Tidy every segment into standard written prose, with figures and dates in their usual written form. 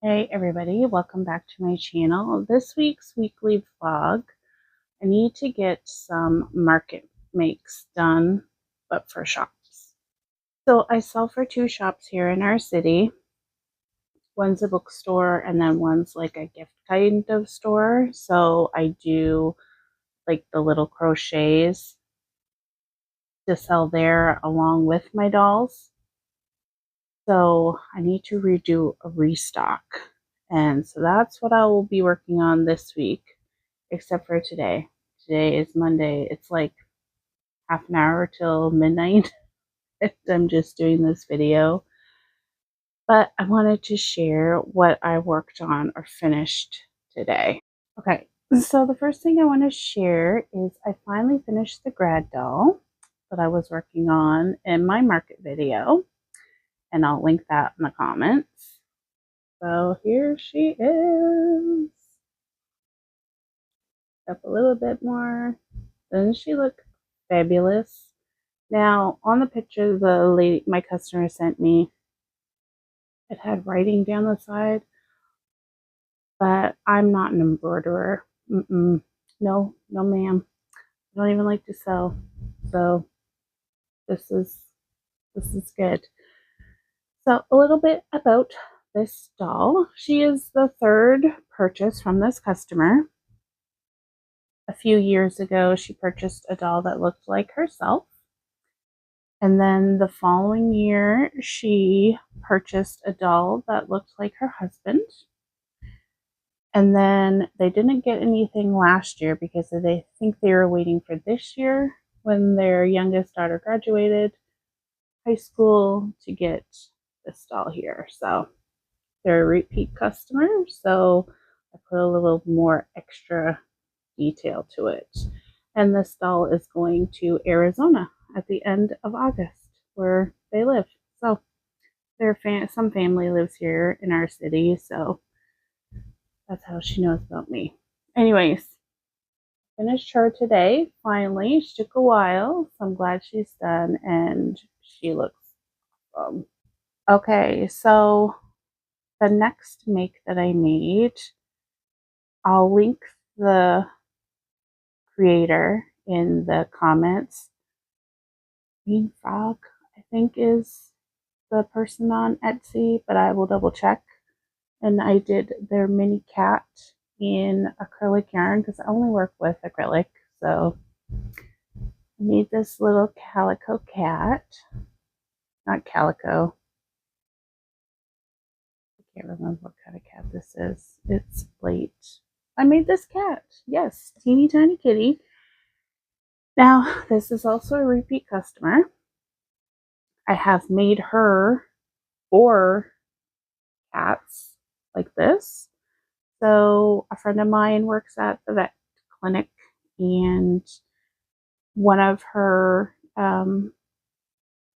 Hey everybody, welcome back to my channel. This week's weekly vlog, I need to get some market makes done, but for shops. So I sell for two shops here in our city. One's a bookstore and then one's like a gift kind of store. So I do like the little crochets to sell there along with my dolls. So I need to redo a restock. And so that's what I will be working on this week, except for today. Today is Monday. It's like half an hour till midnight. I'm just doing this video. But I wanted to share what I worked on or finished today. Okay, so the first thing I want to share is I finally finished the grad doll that I was working on in my market video. And I'll link that in the comments. So here she is. Up a little bit more. Doesn't she look fabulous? Now, on the picture the lady, my customer sent me, it had writing down the side, but I'm not an embroiderer. No, ma'am. I don't even like to sew. So this is good. So a little bit about this doll. She is the third purchase from this customer. A few years ago, she purchased a doll that looked like herself. And then the following year, she purchased a doll that looked like her husband. And then they didn't get anything last year because they think they were waiting for this year when their youngest daughter graduated high school to get this doll here. So they're a repeat customer. So I put a little more extra detail to it. And this doll is going to Arizona at the end of August, where they live. So some family lives here in our city, so that's how she knows about me. Anyways, finished her today. Finally, she took a while, so I'm glad she's done, and she looks awesome. Okay, so the next make that I made, I'll link the creator in the comments. Green Frog, I think, is the person on Etsy, but I will double check. And I did their mini cat in acrylic yarn because I only work with acrylic. So I made this little calico cat. Not calico. I can't remember what kind of cat this is. It's late. I made this cat. Yes, teeny tiny kitty. Now, this is also a repeat customer. I have made her 4 cats like this. So a friend of mine works at the vet clinic, and one of her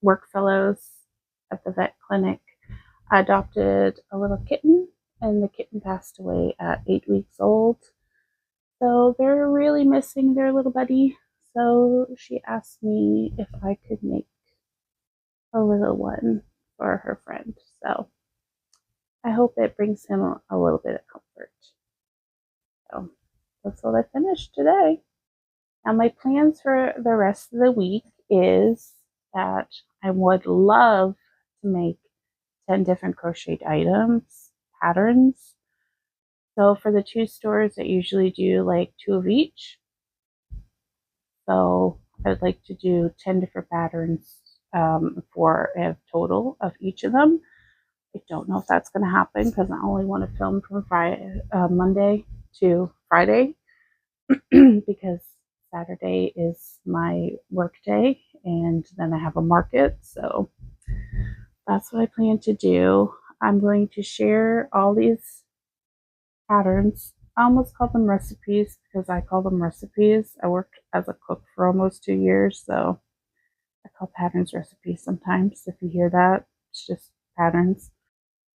work fellows at the vet clinic adopted a little kitten, and the kitten passed away at 8 weeks old. So they're really missing their little buddy. So she asked me if I could make a little one for her friend. So I hope it brings him a little bit of comfort. So that's what I finished today. Now my plans for the rest of the week is that I would love to make 10 different crocheted items, patterns. So for the 2 stores, I usually do like 2 of each. So I would like to do 10 different patterns for a total of each of them. I don't know if that's going to happen because I only want to film from Monday to Friday because Saturday is my work day and then I have a market. So that's what I plan to do. I'm going to share all these patterns. I almost call them recipes because I call them recipes. I worked as a cook for almost 2 years, so I call patterns recipes sometimes. If you hear that, it's just patterns.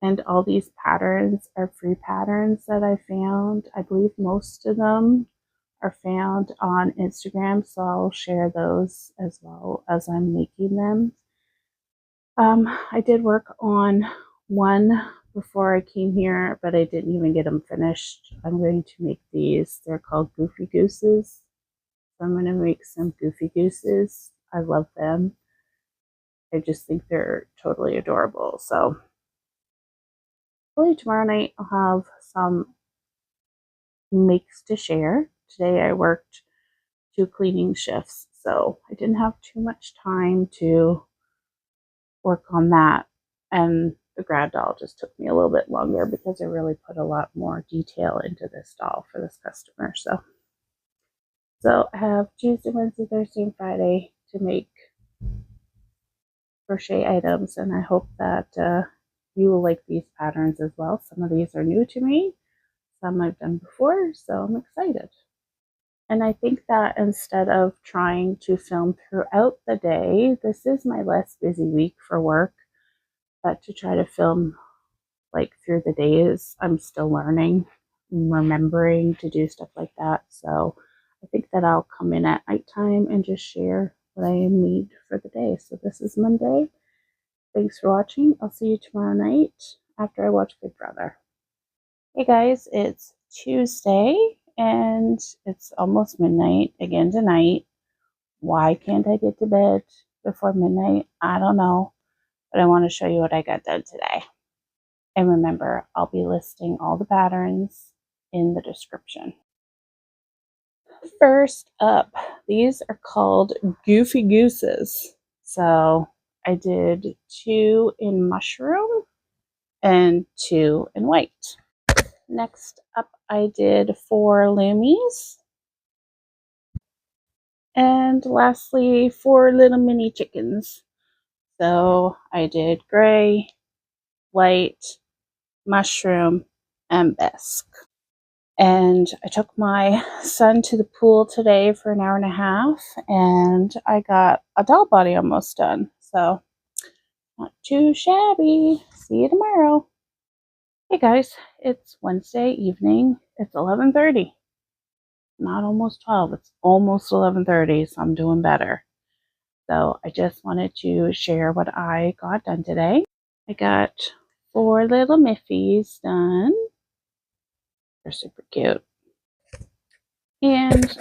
And all these patterns are free patterns that I found. I believe most of them are found on Instagram, so I'll share those as well as I'm making them. I did work on one before I came here, but I didn't even get them finished. I'm going to make these. They're called Goofy Gooses. So I'm going to make some Goofy Gooses. I love them. I just think they're totally adorable. So hopefully tomorrow night I'll have some makes to share. Today I worked 2 cleaning shifts, so I didn't have too much time to work on that. And the grad doll just took me a little bit longer because I really put a lot more detail into this doll for this customer. So I have Tuesday, Wednesday, Thursday, and Friday to make crochet items, and I hope that you will like these patterns as well. Some of these are new to me, some I've done before, so I'm excited. And I think that instead of trying to film throughout the day, this is my less busy week for work, but to try to film like through the days, I'm still learning, remembering to do stuff like that. So I think that I'll come in at nighttime and just share what I made for the day. So this is Monday. Thanks for watching. I'll see you tomorrow night after I watch Big Brother. Hey guys, it's Tuesday and it's almost midnight again tonight. Why can't I get to bed before midnight? I don't know, but I want to show you what I got done today. And remember, I'll be listing all the patterns in the description. First up, these are called Goofy Gooses. So I did 2 in mushroom and 2 in white. Next up, I did 4 loomies. And lastly, 4 little mini chickens. So I did gray, white, mushroom, and bisque. And I took my son to the pool today for an hour and a half, and I got a doll body almost done. So not too shabby. See you tomorrow. Hey guys, it's Wednesday evening. It's 11:30. Not almost 12. It's almost 11:30, so I'm doing better. So I just wanted to share what I got done today. I got 4 little Miffies done. They're super cute. And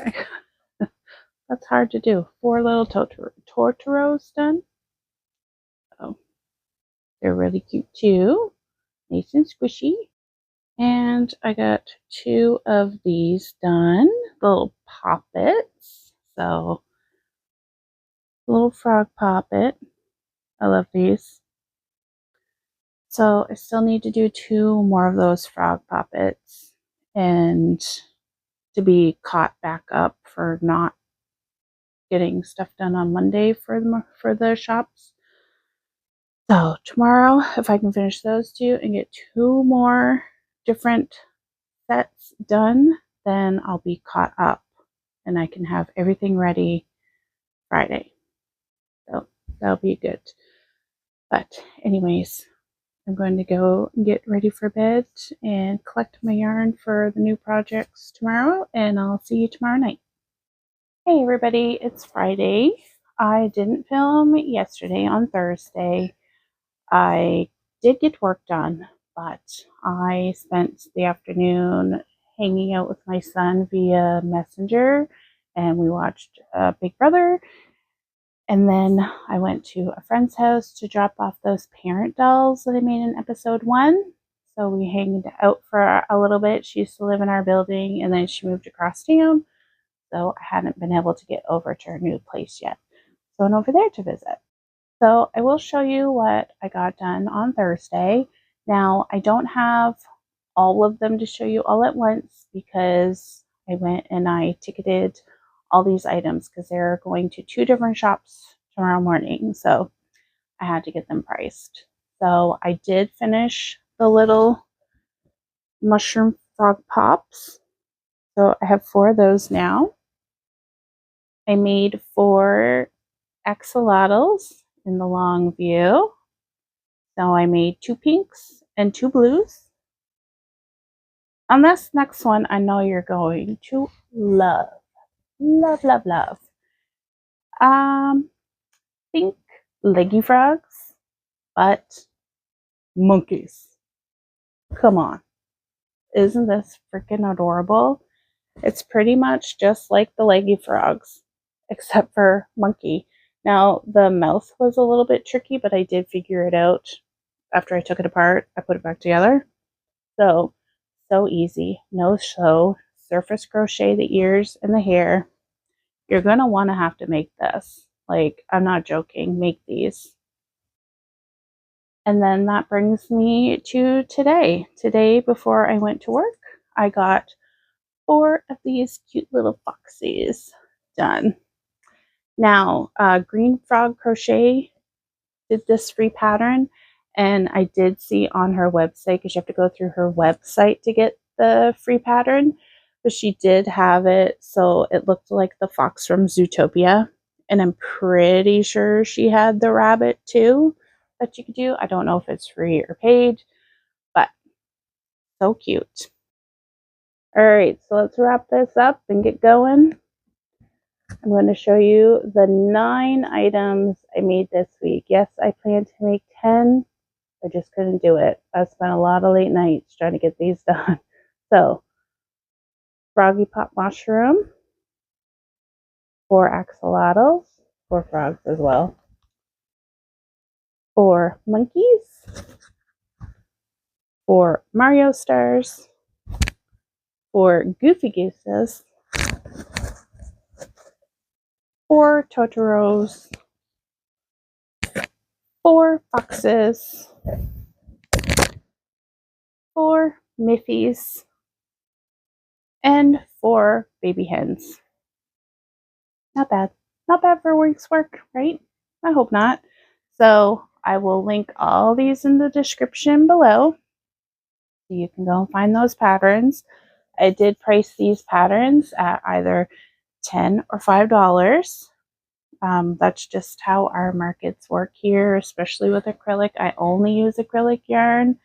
that's hard to do. 4 little Tortoros done. So they're really cute too. Nice and squishy. And I got 2 of these done. Little poppets. So little frog poppet. I love these. So I still need to do 2 more of those frog poppets and to be caught back up for not getting stuff done on Monday for the shops. So tomorrow, if I can finish those 2 and get 2 more different sets done, then I'll be caught up and I can have everything ready Friday. So that'll be good. But anyways, I'm going to go and get ready for bed and collect my yarn for the new projects tomorrow, and I'll see you tomorrow night. Hey everybody, it's Friday. I didn't film yesterday on Thursday. I did get work done, but I spent the afternoon hanging out with my son via Messenger, and we watched Big Brother. And then I went to a friend's house to drop off those parent dolls that I made in episode 1. So we hanged out for a little bit. She used to live in our building, and then she moved across town. So I hadn't been able to get over to her new place yet. So I went over there to visit. So I will show you what I got done on Thursday. Now, I don't have all of them to show you all at once because I went and I ticketed all these items because they're going to 2 different shops tomorrow morning. So I had to get them priced. So I did finish the little mushroom frog pops. So I have 4 of those now. I made 4 axolotls in the long view. So I made 2 pinks and 2 blues. On this next one, I know you're going to love. Love, love, love. Think leggy frogs, but monkeys. Come on. Isn't this freaking adorable? It's pretty much just like the leggy frogs, except for monkey. Now, the mouth was a little bit tricky, but I did figure it out after I took it apart. I put it back together. So easy. No sew. Surface crochet the ears and the hair. You're going to want to have to make this. Like, I'm not joking. Make these. And then that brings me to today. Today, before I went to work, I got 4 of these cute little foxies done. Now, Green Frog Crochet did this free pattern, and I did see on her website, because you have to go through her website to get the free pattern, but she did have it so it looked like the fox from Zootopia, and I'm pretty sure she had the rabbit too that you could do. I don't know if it's free or paid, but so cute. All right, so let's wrap this up and get going. I'm going to show you the 9 items I made this week. Yes, I planned to make 10. I just couldn't do it. I spent a lot of late nights trying to get these done. So, froggy pot mushroom, 4 axolotls, 4 frogs as well, 4 monkeys, 4 Mario stars, 4 goofy gooses, 4 Totoros, 4 foxes, 4 Miffies, and 4 baby hens. Not bad. Not bad for a week's work, right? I hope not. So I will link all these in the description below, so you can go and find those patterns. I did price these patterns at either $10 or $5. That's just how our markets work here, especially with acrylic. I only use acrylic yarn.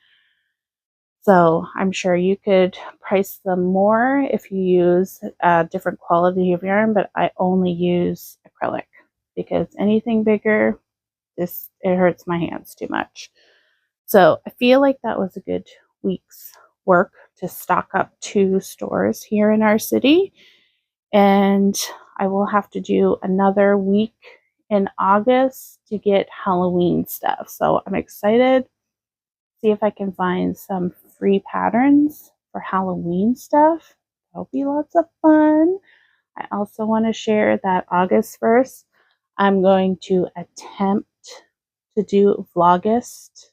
So I'm sure you could price them more if you use a different quality of yarn, but I only use acrylic because anything bigger, it hurts my hands too much. So I feel like that was a good week's work to stock up 2 stores here in our city. And I will have to do another week in August to get Halloween stuff. So I'm excited. See if I can find some free patterns for Halloween stuff. That'll be lots of fun. I also want to share that August 1st, I'm going to attempt to do Vlogust.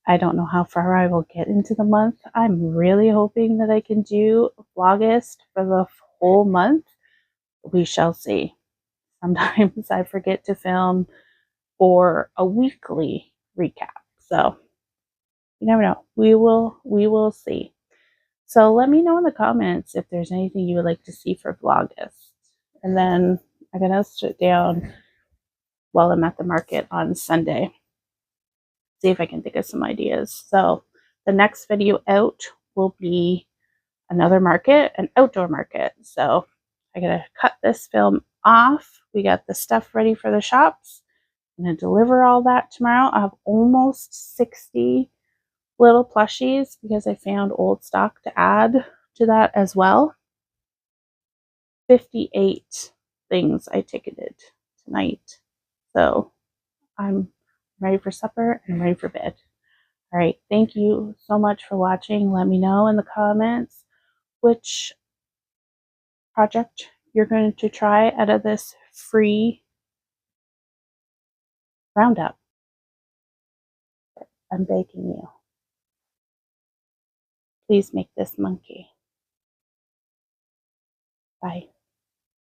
I don't know how far I will get into the month. I'm really hoping that I can do Vlogust for the whole month. We shall see. Sometimes I forget to film for a weekly recap. So you never know. We will see. So let me know in the comments if there's anything you would like to see for Vlogust. And then I'm going to sit down while I'm at the market on Sunday. See if I can think of some ideas. So the next video out will be another market, an outdoor market. So I got to cut this film off. We got the stuff ready for the shops. I'm going to deliver all that tomorrow. I have almost 60 little plushies because I found old stock to add to that as well. 58 things I ticketed tonight. So I'm ready for supper and I'm ready for bed. All right. Thank you so much for watching. Let me know in the comments which project you're going to try out of this free roundup. I'm begging you. Please make this monkey. Bye.